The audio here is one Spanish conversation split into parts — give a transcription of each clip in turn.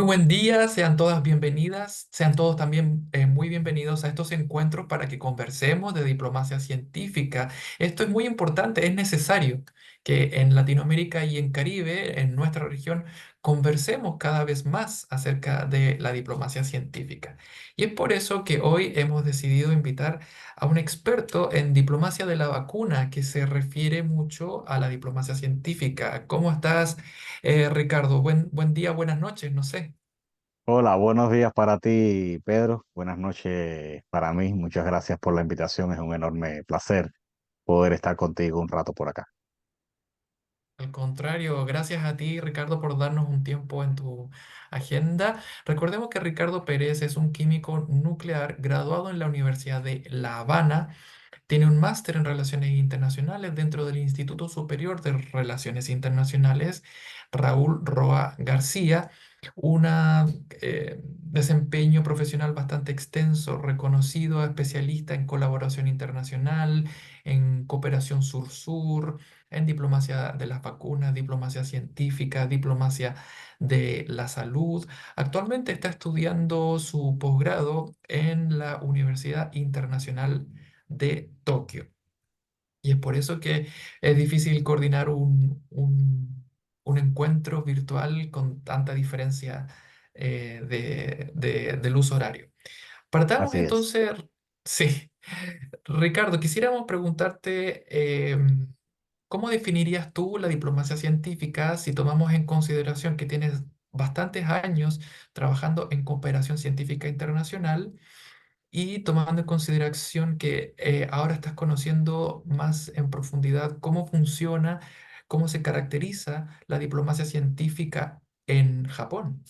buen día, sean todas bienvenidas, sean todos también muy bienvenidos a estos encuentros para que conversemos de diplomacia científica. Esto es muy importante, es necesario que en Latinoamérica y en Caribe, en nuestra región, conversemos cada vez más acerca de la diplomacia científica. Y es por eso que hoy hemos decidido invitar a un experto en diplomacia de la vacuna que se refiere mucho a la diplomacia científica. ¿Cómo estás? Ricardo, buen día, buenas noches, no sé. Hola, buenos días para ti, Pedro. Buenas noches para mí. Muchas gracias por la invitación. Es un enorme placer poder estar contigo un rato por acá. Al contrario, gracias a ti, Ricardo, por darnos un tiempo en tu agenda. Recordemos que Ricardo Pérez es un químico nuclear graduado en la Universidad de La Habana. Tiene un máster en Relaciones Internacionales dentro del Instituto Superior de Relaciones Internacionales Raúl Roa García, un desempeño profesional bastante extenso, reconocido, especialista en colaboración internacional, en cooperación sur-sur, en diplomacia de las vacunas, diplomacia científica, diplomacia de la salud. Actualmente está estudiando su posgrado en la Universidad Internacional de Tokio. Y es por eso que es difícil coordinar un encuentro virtual con tanta diferencia del uso horario. Partamos Así es. entonces, sí. Ricardo, quisiéramos preguntarte, ¿cómo definirías tú la diplomacia científica si tomamos en consideración que tienes bastantes años trabajando en cooperación científica internacional? Y tomando en consideración que ahora estás conociendo más en profundidad cómo funciona, cómo se caracteriza la diplomacia científica en Japón.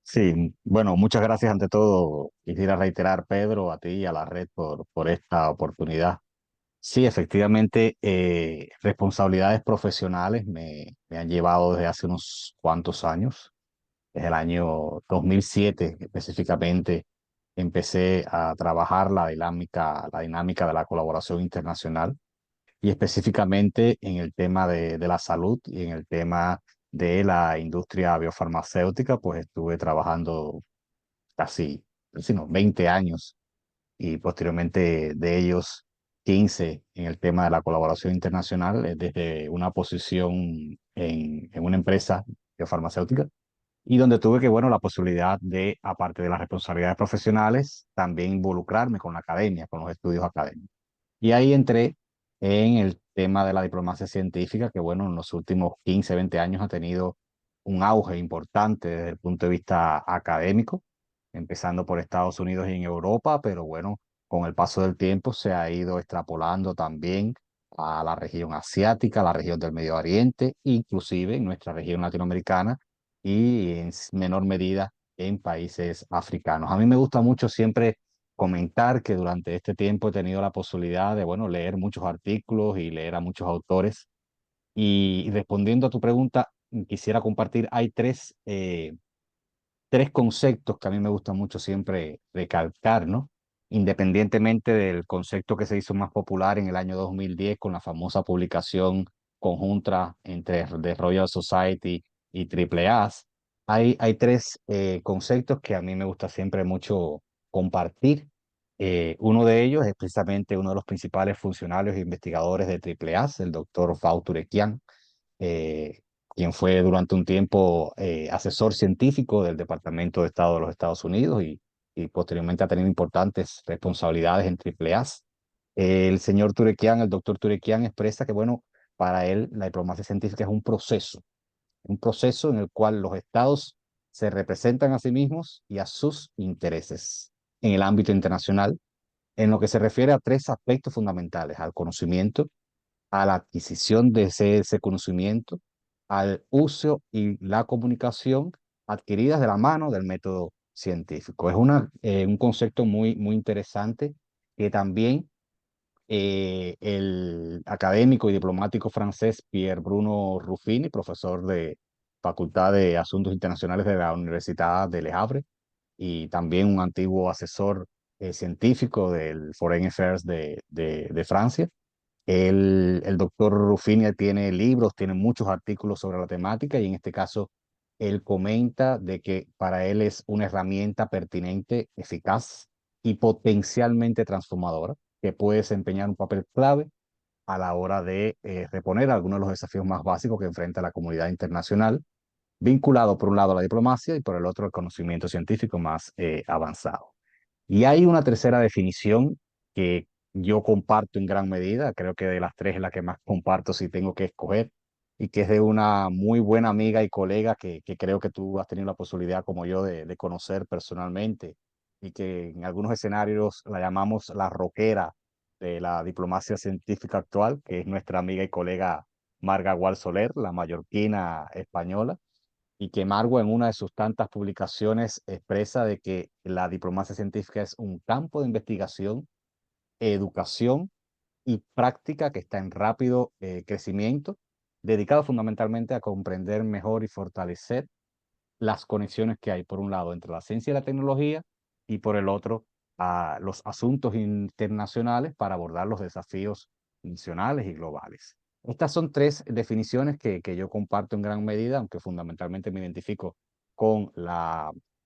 Sí, bueno, muchas gracias ante todo. Quisiera reiterar, Pedro, a ti y a la red por esta oportunidad. Sí, efectivamente, responsabilidades profesionales me han llevado desde hace unos cuantos años. Desde el año 2007 específicamente empecé a trabajar la dinámica de la colaboración internacional y específicamente en el tema de la salud y en el tema de la industria biofarmacéutica, pues estuve trabajando casi no, 20 años y posteriormente de ellos 15 en el tema de la colaboración internacional, desde una posición en una empresa biofarmacéutica y donde tuve que, bueno, la posibilidad de, aparte de las responsabilidades profesionales, también involucrarme con la academia, con los estudios académicos. Y ahí entré en el tema de la diplomacia científica, que, bueno, en los últimos 15 20 años ha tenido un auge importante desde el punto de vista académico, empezando por Estados Unidos y en Europa, pero bueno, con el paso del tiempo se ha ido extrapolando también a la región asiática, a la región del Medio Oriente, inclusive en nuestra región latinoamericana y en menor medida en países africanos. A mí me gusta mucho siempre comentar que durante este tiempo he tenido la posibilidad de, bueno, leer muchos artículos y leer a muchos autores. Y respondiendo a tu pregunta, quisiera compartir, hay tres conceptos que a mí me gusta mucho siempre recalcar, ¿no? Independientemente del concepto que se hizo más popular en el año 2010 con la famosa publicación conjunta entre The Royal Society y AAA, hay tres conceptos que a mí me gusta siempre mucho compartir. Uno de ellos es precisamente uno de los principales funcionarios e investigadores de AAA, el doctor Fau Turekian, eh, quien fue durante un tiempo asesor científico del Departamento de Estado de los Estados Unidos y posteriormente ha tenido importantes responsabilidades en AAA. El señor Turekian, el doctor Turekian, expresa que, bueno, para él la diplomacia científica es un proceso en el cual los estados se representan a sí mismos y a sus intereses en el ámbito internacional, en lo que se refiere a tres aspectos fundamentales: al conocimiento, a la adquisición de ese conocimiento, al uso y la comunicación adquiridas de la mano del método científico. Es un concepto muy interesante que también el académico y diplomático francés Pierre Bruno Ruffini, profesor de Facultad de Asuntos Internacionales de la Universidad de Le Havre y también un antiguo asesor científico del Foreign Affairs de Francia. El doctor Ruffini tiene libros, tiene muchos artículos sobre la temática y en este caso él comenta de que para él es una herramienta pertinente, eficaz y potencialmente transformadora, que puede desempeñar un papel clave a la hora de reponer algunos de los desafíos más básicos que enfrenta la comunidad internacional, vinculado por un lado a la diplomacia y por el otro al conocimiento científico más avanzado. Y hay una tercera definición que yo comparto en gran medida, creo que de las tres es la que más comparto si tengo que escoger, y que es de una muy buena amiga y colega que creo que tú has tenido la posibilidad, como yo, de conocer personalmente, y que en algunos escenarios la llamamos la rockera de la diplomacia científica actual, que es nuestra amiga y colega Marga Gual Soler, la mallorquina española, y que Margo en una de sus tantas publicaciones expresa de que la diplomacia científica es un campo de investigación, educación y práctica que está en rápido crecimiento, dedicado fundamentalmente a comprender mejor y fortalecer las conexiones que hay, por un lado, entre la ciencia y la tecnología y por el otro, a los asuntos internacionales para abordar los desafíos nacionales y globales. Estas son tres definiciones que yo comparto en gran medida, aunque fundamentalmente me identifico con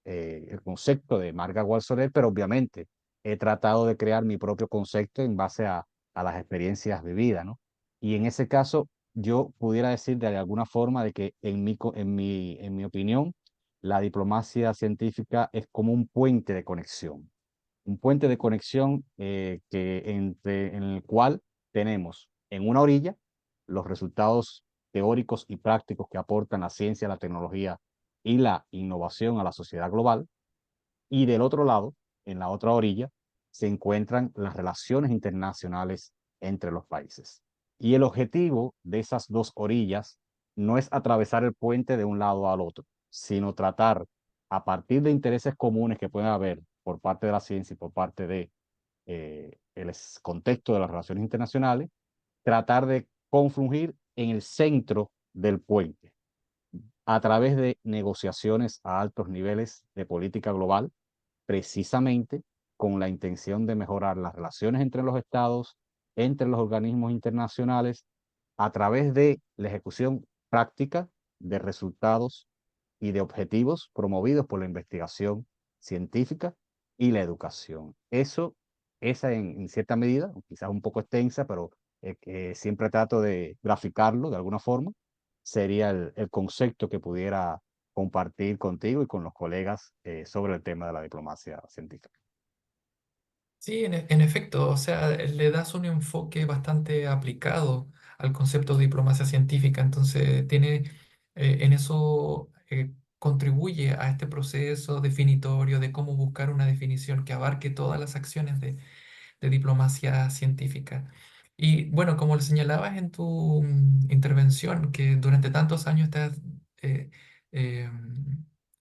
el concepto de Marga Walsoler, pero obviamente he tratado de crear mi propio concepto en base a las experiencias vividas, ¿no? Y en ese caso, yo pudiera decir de alguna forma de que en mi opinión, la diplomacia científica es como un puente de conexión en el cual tenemos en una orilla los resultados teóricos y prácticos que aportan la ciencia, la tecnología y la innovación a la sociedad global, y del otro lado, en la otra orilla, se encuentran las relaciones internacionales entre los países. Y el objetivo de esas dos orillas no es atravesar el puente de un lado al otro, sino tratar, a partir de intereses comunes que pueden haber por parte de la ciencia y por parte de el contexto de las relaciones internacionales, tratar de confluir en el centro del puente a través de negociaciones a altos niveles de política global, precisamente con la intención de mejorar las relaciones entre los estados, entre los organismos internacionales, a través de la ejecución práctica de resultados y de objetivos promovidos por la investigación científica y la educación. Esa en cierta medida, quizás un poco extensa, pero siempre trato de graficarlo de alguna forma, sería el concepto que pudiera compartir contigo y con los colegas sobre el tema de la diplomacia científica. Sí, en efecto, o sea, le das un enfoque bastante aplicado al concepto de diplomacia científica, entonces tiene, en eso contribuye a este proceso definitorio de cómo buscar una definición que abarque todas las acciones de diplomacia científica. Y bueno, como le señalabas en tu intervención, que durante tantos años te has eh, eh,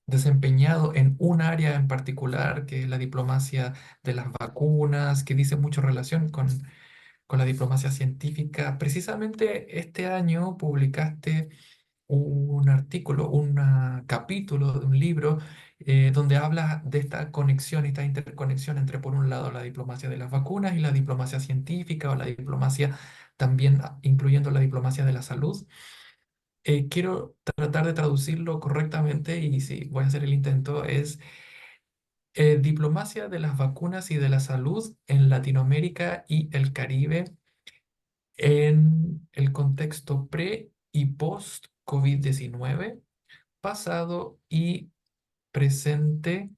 desempeñado en un área en particular, que es la diplomacia de las vacunas, que dice mucho relación con la diplomacia científica. Precisamente este año publicaste un artículo, un capítulo de un libro donde habla de esta conexión, esta interconexión entre, por un lado, la diplomacia de las vacunas y la diplomacia científica o la diplomacia también incluyendo la diplomacia de la salud. Quiero tratar de traducirlo correctamente y si voy a hacer el intento, es diplomacia de las vacunas y de la salud en Latinoamérica y el Caribe en el contexto pre y post COVID-19, pasado y presente,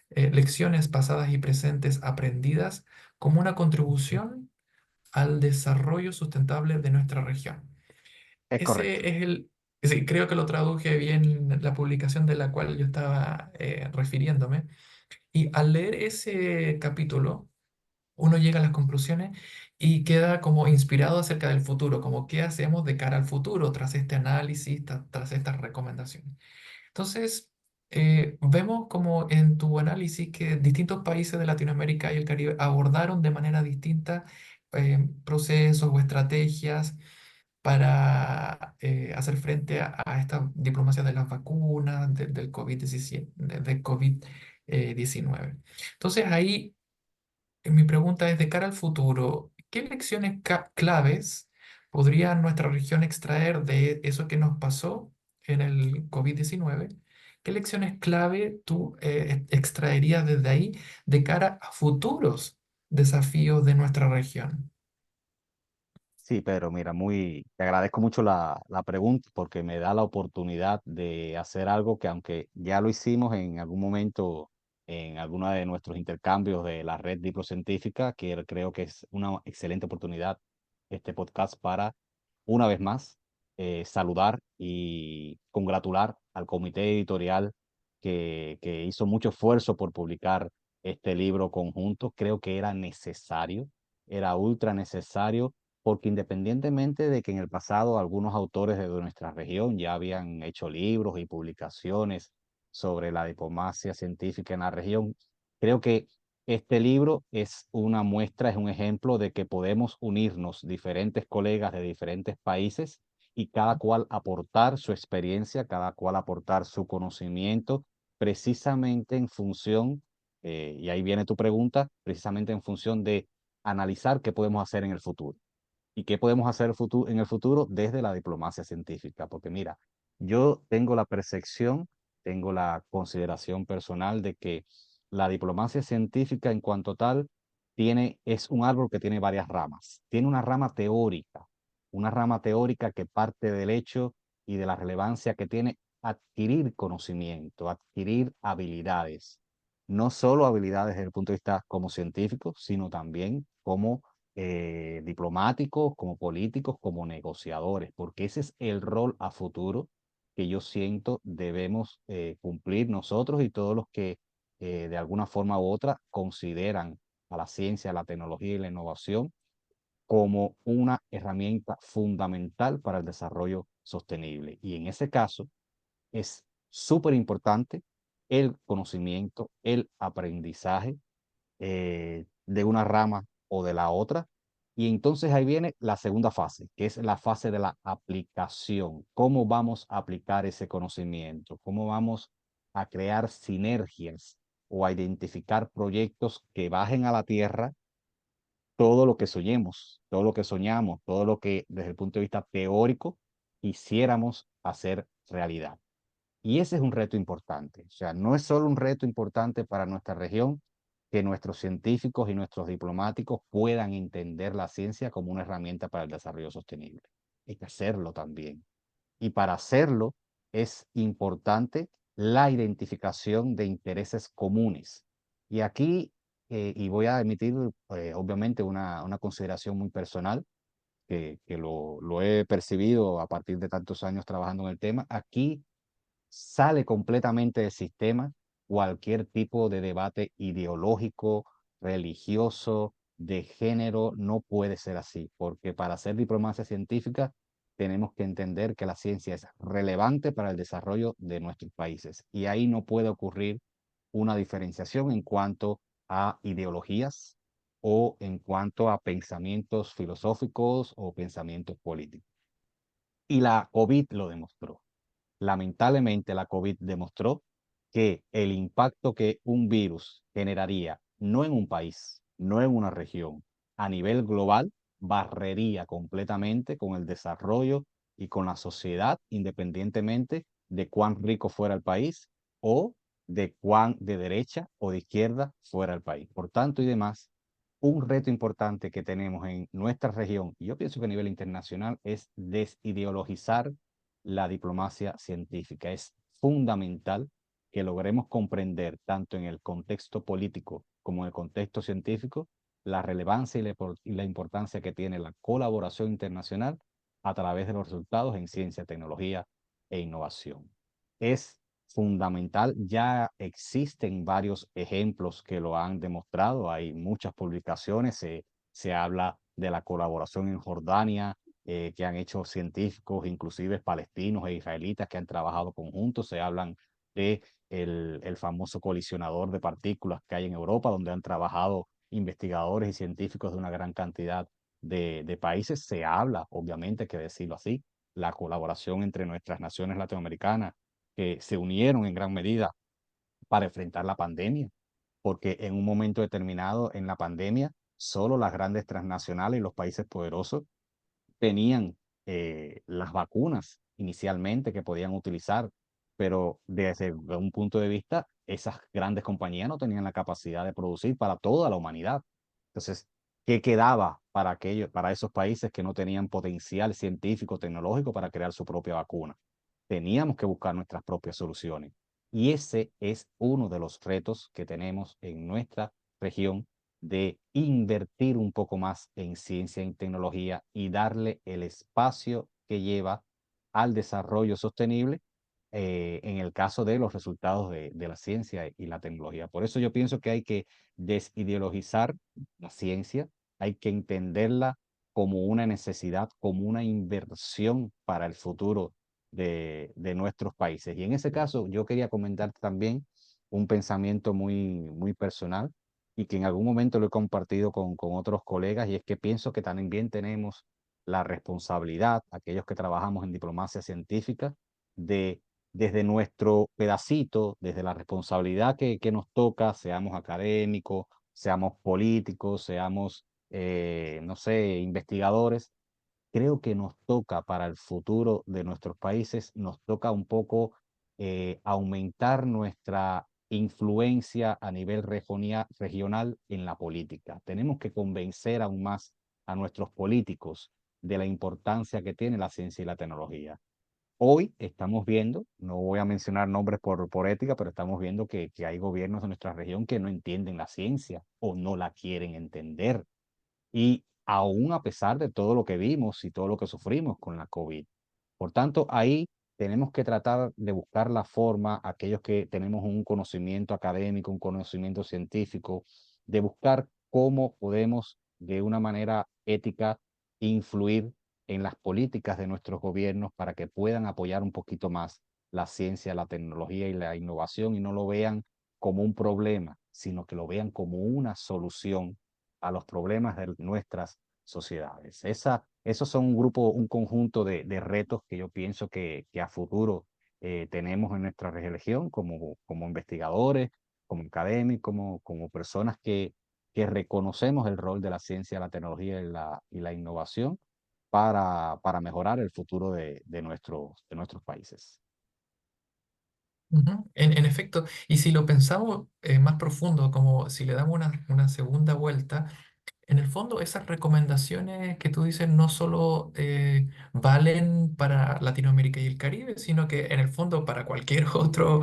lecciones pasadas y presentes aprendidas como una contribución al desarrollo sustentable de nuestra región. Es correcto. Ese es sí, creo que lo traduje bien la publicación de la cual yo estaba refiriéndome. Y al leer ese capítulo, uno llega a las conclusiones y queda como inspirado acerca del futuro, como qué hacemos de cara al futuro tras este análisis, tras estas recomendaciones. Entonces, vemos como en tu análisis que distintos países de Latinoamérica y el Caribe abordaron de manera distinta procesos o estrategias para hacer frente a esta diplomacia de las vacunas, del COVID-17, del COVID-19. Entonces, ahí mi pregunta es, de cara al futuro, ¿qué lecciones claves podría nuestra región extraer de eso que nos pasó en el COVID-19? ¿Qué lecciones clave tú extraerías desde ahí de cara a futuros desafíos de nuestra región? Sí, Pedro, mira, te agradezco mucho la pregunta porque me da la oportunidad de hacer algo que aunque ya lo hicimos en algún momento en alguno de nuestros intercambios de la red diplocientífica, que creo que es una excelente oportunidad este podcast para una vez más saludar y congratular al comité editorial que hizo mucho esfuerzo por publicar este libro conjunto. Creo que era necesario, era ultra necesario porque independientemente de que en el pasado algunos autores de nuestra región ya habían hecho libros y publicaciones sobre la diplomacia científica en la región, creo que este libro es una muestra, es un ejemplo de que podemos unirnos diferentes colegas de diferentes países y cada cual aportar su experiencia, cada cual aportar su conocimiento, precisamente en función, y ahí viene tu pregunta, precisamente en función de analizar qué podemos hacer en el futuro. ¿Y qué podemos hacer en el futuro desde la diplomacia científica? Porque mira, yo tengo la percepción, tengo la consideración personal de que la diplomacia científica en cuanto tal es un árbol que tiene varias ramas. Tiene una rama teórica que parte del hecho y de la relevancia que tiene adquirir conocimiento, adquirir habilidades. No solo habilidades desde el punto de vista como científico, sino también como diplomáticos, como políticos, como negociadores, porque ese es el rol a futuro que yo siento debemos cumplir nosotros y todos los que de alguna forma u otra consideran a la ciencia, la tecnología y la innovación como una herramienta fundamental para el desarrollo sostenible. Y en ese caso es súper importante el conocimiento, el aprendizaje de una rama o de la otra. Y entonces ahí viene la segunda fase, que es la fase de la aplicación. ¿Cómo vamos a aplicar ese conocimiento? ¿Cómo vamos a crear sinergias o a identificar proyectos que bajen a la tierra todo lo que soñemos, todo lo que soñamos, todo lo que desde el punto de vista teórico quisiéramos hacer realidad? Y ese es un reto importante. O sea, no es solo un reto importante para nuestra región, que nuestros científicos y nuestros diplomáticos puedan entender la ciencia como una herramienta para el desarrollo sostenible. Hay que hacerlo también. Y para hacerlo es importante la identificación de intereses comunes. Y aquí, y voy a emitir obviamente una consideración muy personal, que lo he percibido a partir de tantos años trabajando en el tema. Aquí sale completamente del sistema cualquier tipo de debate ideológico, religioso, de género. No puede ser así, porque para hacer diplomacia científica tenemos que entender que la ciencia es relevante para el desarrollo de nuestros países y ahí no puede ocurrir una diferenciación en cuanto a ideologías o en cuanto a pensamientos filosóficos o pensamientos políticos. Y la COVID lo demostró. Lamentablemente, la COVID demostró que el impacto que un virus generaría, no en un país, no en una región, a nivel global, barrería completamente con el desarrollo y con la sociedad, independientemente de cuán rico fuera el país o de cuán de derecha o de izquierda fuera el país. Por tanto y demás, un reto importante que tenemos en nuestra región, y yo pienso que a nivel internacional, es desideologizar la diplomacia científica. Es fundamental que logremos comprender, tanto en el contexto político como en el contexto científico, la relevancia y la importancia que tiene la colaboración internacional a través de los resultados en ciencia, tecnología e innovación. Es fundamental, ya existen varios ejemplos que lo han demostrado, hay muchas publicaciones, se habla de la colaboración en Jordania, que han hecho científicos, inclusive palestinos e israelitas que han trabajado conjuntos. Se hablan de el famoso colisionador de partículas que hay en Europa, donde han trabajado investigadores y científicos de una gran cantidad de países. Se habla, obviamente, hay que decirlo así, la colaboración entre nuestras naciones latinoamericanas que se unieron en gran medida para enfrentar la pandemia, porque en un momento determinado en la pandemia, solo las grandes transnacionales y los países poderosos tenían las vacunas inicialmente que podían utilizar. pero desde un punto de vista, esas grandes compañías no tenían la capacidad de producir para toda la humanidad. Entonces, ¿qué quedaba para aquellos, para esos países que no tenían potencial científico, tecnológico para crear su propia vacuna? Teníamos que buscar nuestras propias soluciones. Y ese es uno de los retos que tenemos en nuestra región, de invertir un poco más en ciencia y tecnología y darle el espacio que lleva al desarrollo sostenible, en el caso de los resultados de la ciencia y la tecnología. Por eso yo pienso que hay que desideologizar la ciencia, hay que entenderla como una necesidad, como una inversión para el futuro de nuestros países. Y en ese caso, yo quería comentar también un pensamiento muy personal y que en algún momento lo he compartido con otros colegas, y es que pienso que también tenemos la responsabilidad, aquellos que trabajamos en diplomacia científica, de desde nuestro pedacito, desde la responsabilidad que nos toca, seamos académicos, seamos políticos, seamos, no sé, investigadores, creo que nos toca para el futuro de nuestros países, nos toca un poco aumentar nuestra influencia a nivel regional en la política. Tenemos que convencer aún más a nuestros políticos de la importancia que tiene la ciencia y la tecnología. Hoy estamos viendo, no voy a mencionar nombres por ética, pero estamos viendo que hay gobiernos de nuestra región que no entienden la ciencia o no la quieren entender. Y aún a pesar de todo lo que vimos y todo lo que sufrimos con la COVID. Por tanto, ahí tenemos que tratar de buscar la forma, aquellos que tenemos un conocimiento académico, un conocimiento científico, de buscar cómo podemos de una manera ética influir en las políticas de nuestros gobiernos para que puedan apoyar un poquito más la ciencia, la tecnología y la innovación, y no lo vean como un problema, sino que lo vean como una solución a los problemas de nuestras sociedades. Esos son un grupo, un conjunto de retos que yo pienso que a futuro tenemos en nuestra región como investigadores, como académicos, como personas que reconocemos el rol de la ciencia, la tecnología y la innovación para mejorar el futuro de nuestros países. Ujú. En efecto, y si lo pensamos más profundo, como si le damos una segunda vuelta, en el fondo esas recomendaciones que tú dices no solo valen para Latinoamérica y el Caribe, sino que en el fondo para cualquier otro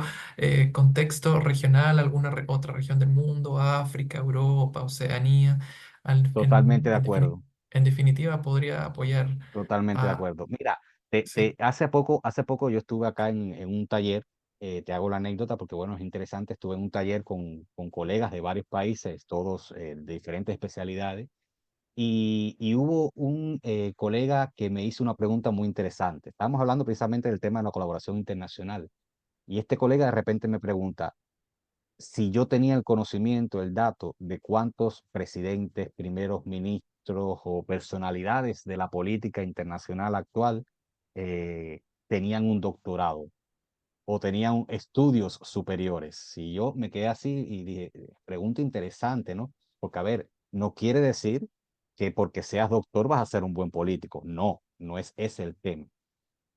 contexto regional, alguna otra región del mundo, África, Europa, Oceanía, Totalmente de acuerdo. en definitiva podría apoyar Totalmente de a... acuerdo. Mira, Sí. hace poco yo estuve acá en un taller, te hago la anécdota porque bueno, es interesante, estuve en un taller con colegas de varios países, todos de diferentes especialidades, y hubo un colega que me hizo una pregunta muy interesante. Estábamos hablando precisamente del tema de la colaboración internacional, y este colega de repente me pregunta si yo tenía el conocimiento, el dato de cuántos presidentes, primeros ministros o personalidades de la política internacional actual tenían un doctorado o tenían estudios superiores. Si yo me quedé así y dije, pregunta interesante, ¿no? Porque, a ver, no quiere decir que porque seas doctor vas a ser un buen político. No, no es ese el tema,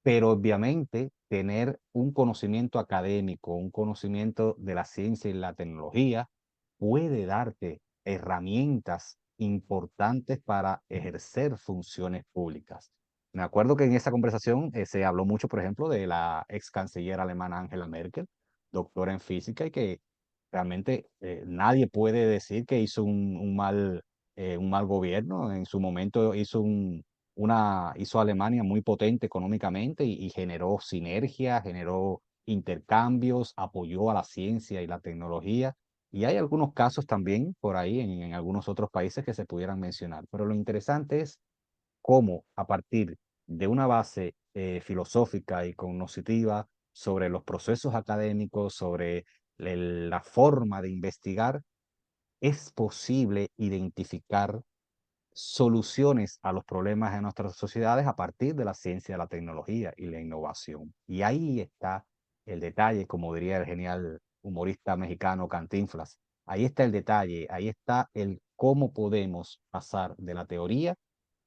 pero obviamente tener un conocimiento académico, un conocimiento de la ciencia y la tecnología puede darte herramientas importantes para ejercer funciones públicas. Me acuerdo que en esa conversación se habló mucho, por ejemplo, de la ex canciller alemana Angela Merkel, doctora en física, y que realmente nadie puede decir que hizo un mal gobierno. En su momento hizo a Alemania muy potente económicamente y generó sinergia, generó intercambios, apoyó a la ciencia y la tecnología. Y hay algunos casos también por ahí en algunos otros países que se pudieran mencionar. Pero lo interesante es cómo a partir de una base filosófica y cognitiva sobre los procesos académicos, sobre la forma de investigar, es posible identificar soluciones a los problemas de nuestras sociedades a partir de la ciencia, la tecnología y la innovación. Y ahí está el detalle, como diría el genial humorista mexicano Cantinflas. Ahí está el detalle, ahí está el cómo podemos pasar de la teoría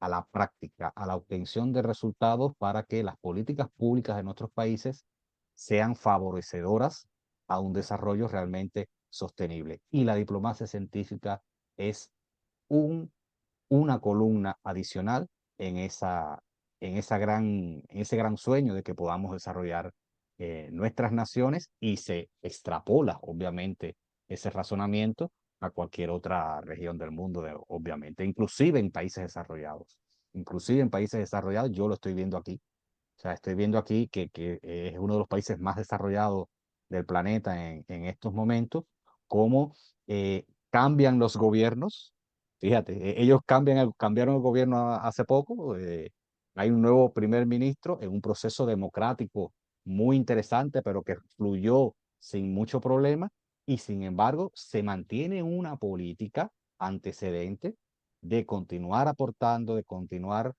a la práctica, a la obtención de resultados para que las políticas públicas de nuestros países sean favorecedoras a un desarrollo realmente sostenible. Y la diplomacia científica es un, una columna adicional en, esa, en ese gran sueño de que podamos desarrollar nuestras naciones y se extrapola, obviamente, ese razonamiento a cualquier otra región del mundo, obviamente, inclusive en países desarrollados. Inclusive en países desarrollados, yo lo estoy viendo aquí. O sea, estoy viendo aquí que es uno de los países más desarrollados del planeta en estos momentos, cómo cambian los gobiernos. Fíjate, ellos cambiaron el gobierno hace poco. Hay un nuevo primer ministro en un proceso democrático muy interesante, pero que fluyó sin mucho problema. Y sin embargo, se mantiene una política antecedente de continuar aportando, de continuar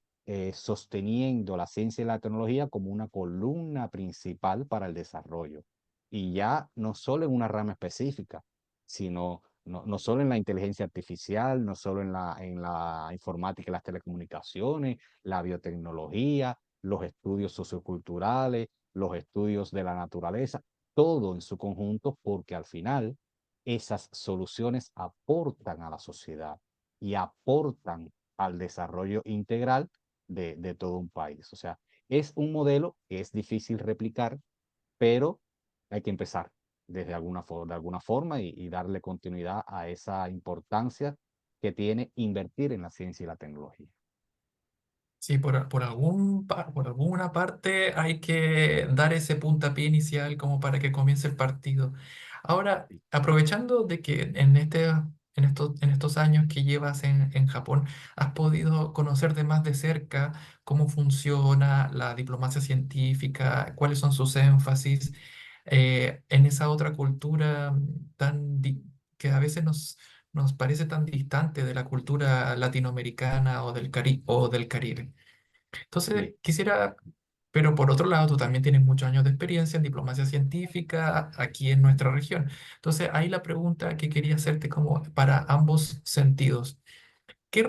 sosteniendo la ciencia y la tecnología como una columna principal para el desarrollo. Y ya no solo en una rama específica, sino no solo en la inteligencia artificial, no solo en la informática y las telecomunicaciones, la biotecnología, los estudios socioculturales, los estudios de la naturaleza, todo en su conjunto, porque al final esas soluciones aportan a la sociedad y aportan al desarrollo integral de todo un país. O sea, es un modelo que es difícil replicar, pero hay que empezar de alguna forma y darle continuidad a esa importancia que tiene invertir en la ciencia y la tecnología. Sí, por alguna parte hay que dar ese puntapié inicial como para que comience el partido. Ahora, Sí, aprovechando de que en estos años que llevas en Japón, has podido conocer de más de cerca cómo funciona la diplomacia científica, cuáles son sus énfasis en esa otra cultura que a veces nos parece tan distante de la cultura latinoamericana o del Caribe. Entonces, sí, quisiera, pero por otro lado, tú también tienes muchos años de experiencia en diplomacia científica aquí en nuestra región. Entonces, ahí la pregunta que quería hacerte como para ambos sentidos. ¿Qué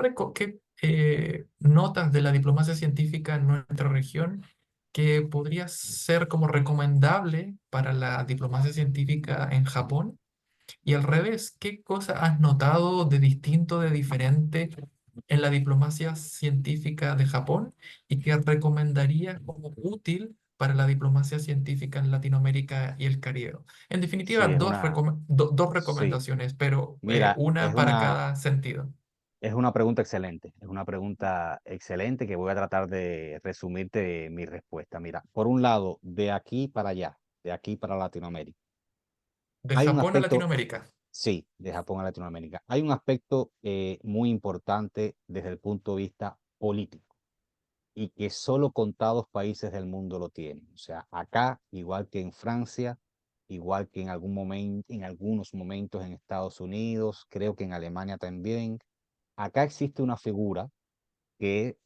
notas de la diplomacia científica en nuestra región que podría ser como recomendable para la diplomacia científica en Japón? Y al revés, ¿qué cosa has notado de distinto, de diferente en la diplomacia científica de Japón y que recomendarías como útil para la diplomacia científica en Latinoamérica y el Caribe? En sí, definitiva, dos sí. recomendaciones, pero Mira, una para cada sentido. es una pregunta excelente, es una pregunta excelente que voy a tratar de resumirte mi respuesta. Mira, por un lado, de aquí para allá, de aquí para Latinoamérica, De hay un Japón a aspecto, Latinoamérica. sí, de Japón a Latinoamérica, hay un aspecto muy importante desde el punto de vista político y que solo contados países del mundo lo tienen. O sea, acá, igual que en Francia, igual que en algún momento, en algunos momentos en Estados Unidos, creo que en Alemania también, acá existe una figura que,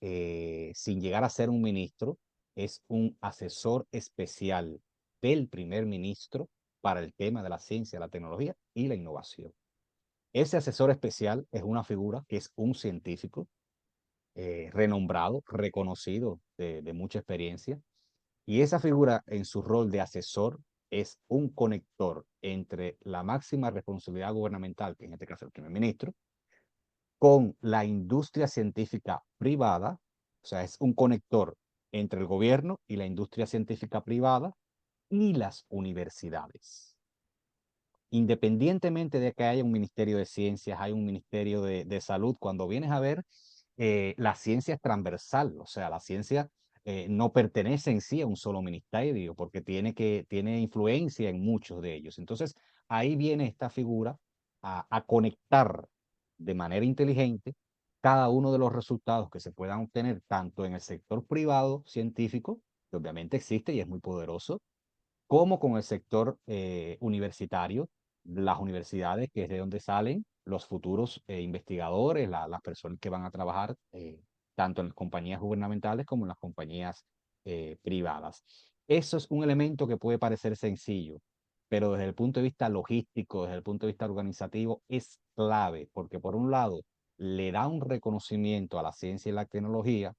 sin llegar a ser un ministro, es un asesor especial del primer ministro para el tema de la ciencia, la tecnología y la innovación. Ese asesor especial es una figura que es un científico renombrado, reconocido de mucha experiencia, y esa figura en su rol de asesor es un conector entre la máxima responsabilidad gubernamental, que en este caso es el primer ministro, con la industria científica privada. O sea, es un conector entre el gobierno y la industria científica privada y las universidades. Independientemente de que haya un ministerio de ciencias, hay un ministerio de salud, cuando vienes a ver, la ciencia es transversal. O sea, la ciencia no pertenece en sí a un solo ministerio, porque tiene influencia en muchos de ellos. Entonces, ahí viene esta figura a conectar de manera inteligente cada uno de los resultados que se puedan obtener tanto en el sector privado científico, que obviamente existe y es muy poderoso, como con el sector universitario, las universidades, que es de donde salen los futuros investigadores, las personas que van a trabajar tanto en las compañías gubernamentales como en las compañías privadas. Eso es un elemento que puede parecer sencillo, pero desde el punto de vista logístico, desde el punto de vista organizativo, es clave, porque por un lado le da un reconocimiento a la ciencia y la tecnología,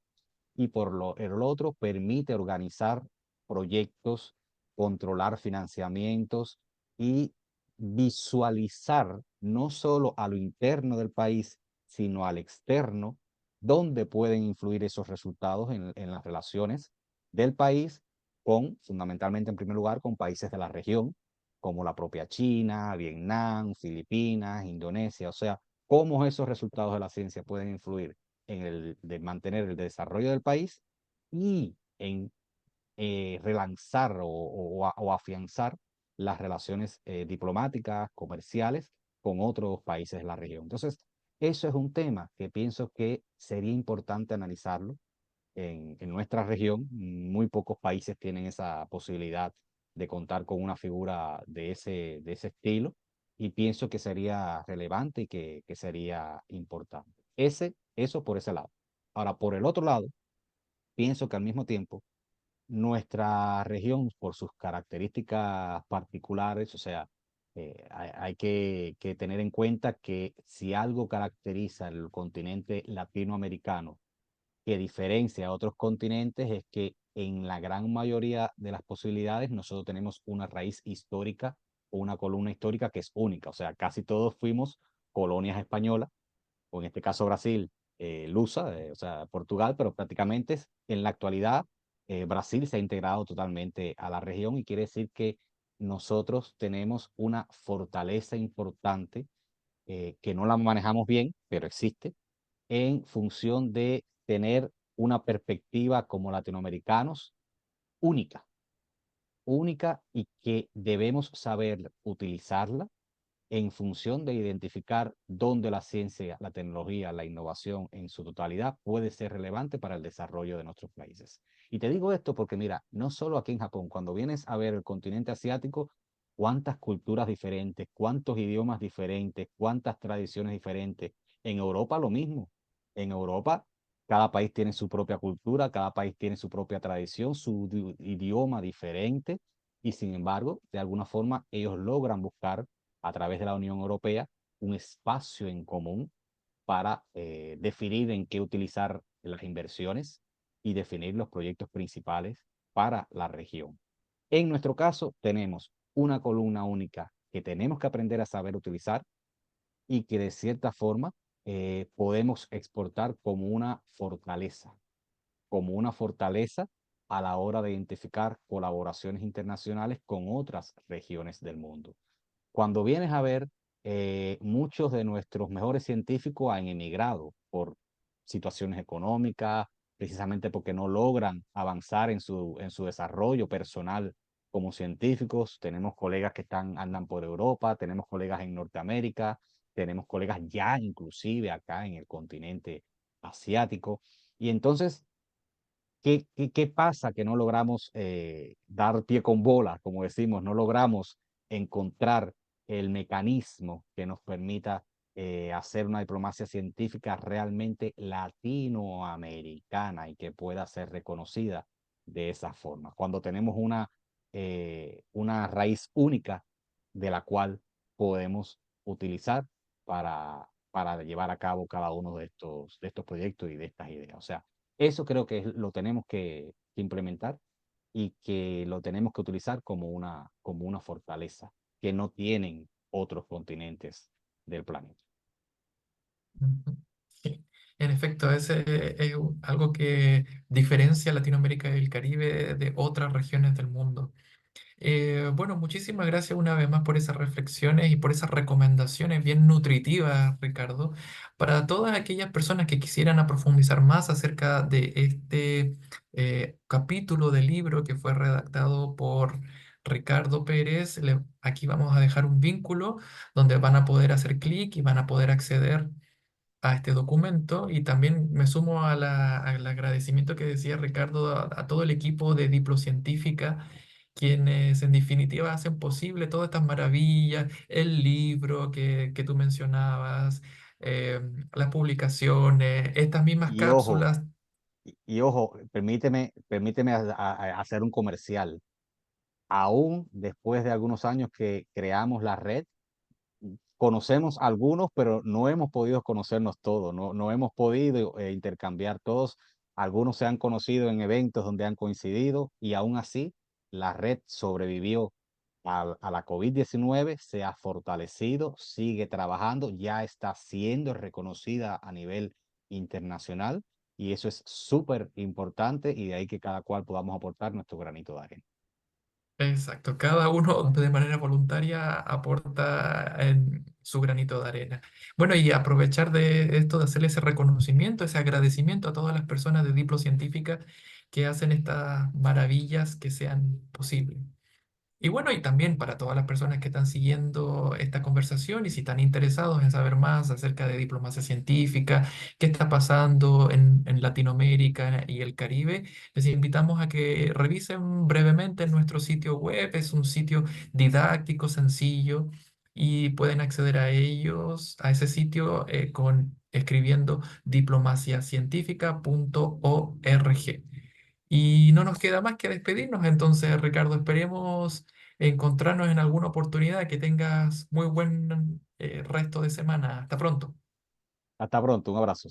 y el otro permite organizar proyectos controlar financiamientos y visualizar no solo a lo interno del país, sino al externo, dónde pueden influir esos resultados en las relaciones del país con, fundamentalmente en primer lugar, con países de la región, como la propia China, Vietnam, Filipinas, Indonesia, o sea, cómo esos resultados de la ciencia pueden influir en el de mantener el desarrollo del país y en relanzar o afianzar las relaciones diplomáticas, comerciales con otros países de la región. Entonces, eso es un tema que pienso que sería importante analizarlo en nuestra región. Muy pocos países tienen esa posibilidad de contar con una figura de ese estilo y pienso que sería relevante y que sería importante. Eso por ese lado. Ahora, por el otro lado, pienso que al mismo tiempo nuestra región, por sus características particulares, o sea, hay que tener en cuenta que si algo caracteriza el continente latinoamericano que diferencia a otros continentes es que en la gran mayoría de las posibilidades nosotros tenemos una raíz histórica o una columna histórica que es única. O sea, casi todos fuimos colonias españolas, o en este caso Brasil, Lusa, o sea, Portugal, pero prácticamente en la actualidad Brasil se ha integrado totalmente a la región y quiere decir que nosotros tenemos una fortaleza importante que no la manejamos bien, pero existe, en función de tener una perspectiva como latinoamericanos única, única y que debemos saber utilizarla en función de identificar dónde la ciencia, la tecnología, la innovación en su totalidad puede ser relevante para el desarrollo de nuestros países. Y te digo esto porque mira, no solo aquí en Japón, cuando vienes a ver el continente asiático, cuántas culturas diferentes, cuántos idiomas diferentes, cuántas tradiciones diferentes. En Europa lo mismo. En Europa cada país tiene su propia cultura, cada país tiene su propia tradición, su idioma diferente y sin embargo, de alguna forma ellos logran buscar a través de la Unión Europea un espacio en común para definir en qué utilizar las inversiones y definir los proyectos principales para la región. En nuestro caso, tenemos una columna única que tenemos que aprender a saber utilizar y que de cierta forma podemos exportar como una fortaleza a la hora de identificar colaboraciones internacionales con otras regiones del mundo. Cuando vienes a ver, muchos de nuestros mejores científicos han emigrado por situaciones económicas, precisamente porque no logran avanzar en su desarrollo personal como científicos. Tenemos colegas que andan por Europa, tenemos colegas en Norteamérica, tenemos colegas ya inclusive acá en el continente asiático. Y entonces ¿qué pasa? Que no logramos dar pie con bola, como decimos, no logramos encontrar el mecanismo que nos permita hacer una diplomacia científica realmente latinoamericana y que pueda ser reconocida de esa forma. Cuando tenemos una raíz única de la cual podemos utilizar para llevar a cabo cada uno de estos proyectos y de estas ideas. O sea, eso creo que lo tenemos que implementar y que lo tenemos que utilizar como una fortaleza que no tienen otros continentes del planeta. Ujú. Sí. En efecto, ese es algo que diferencia a Latinoamérica y el Caribe de otras regiones del mundo. Bueno, muchísimas gracias una vez más por esas reflexiones y por esas recomendaciones bien nutritivas, Ricardo, para todas aquellas personas que quisieran profundizar más acerca de este capítulo del libro que fue redactado por Ricardo Pérez. Aquí vamos a dejar un vínculo donde van a poder hacer clic y van a poder acceder a este documento y también me sumo a al agradecimiento que decía Ricardo a todo el equipo de Diplocientífica, quienes en definitiva hacen posible todas estas maravillas, el libro que tú mencionabas, eh, las publicaciones, estas mismas Y ojo, cápsulas. y ojo, permíteme hacer un comercial. Aún después de algunos años que creamos la red, conocemos algunos, pero no hemos podido conocernos todos, no hemos podido intercambiar todos. Algunos se han conocido en eventos donde han coincidido y aún así La red sobrevivió a la COVID-19, se ha fortalecido, sigue trabajando, ya está siendo reconocida a nivel internacional y eso es súper importante y de ahí que cada cual podamos aportar nuestro granito de arena. Exacto, cada uno de manera voluntaria aporta en su granito de arena. Bueno, y aprovechar de esto de hacerle ese reconocimiento, ese agradecimiento a todas las personas de Diplo Científica que hacen estas maravillas que sean posibles. Y bueno, y también para todas las personas que están siguiendo esta conversación y si están interesados en saber más acerca de diplomacia científica, qué está pasando en Latinoamérica y el Caribe, les invitamos a que revisen brevemente nuestro sitio web. Es un sitio didáctico, sencillo, y pueden acceder a ellos, a ese sitio, escribiendo diplomaciacientifica.org. Y no nos queda más que despedirnos, entonces, Ricardo, esperemos encontrarnos en alguna oportunidad. Que tengas muy buen resto de semana. Hasta pronto. Hasta pronto, un abrazo.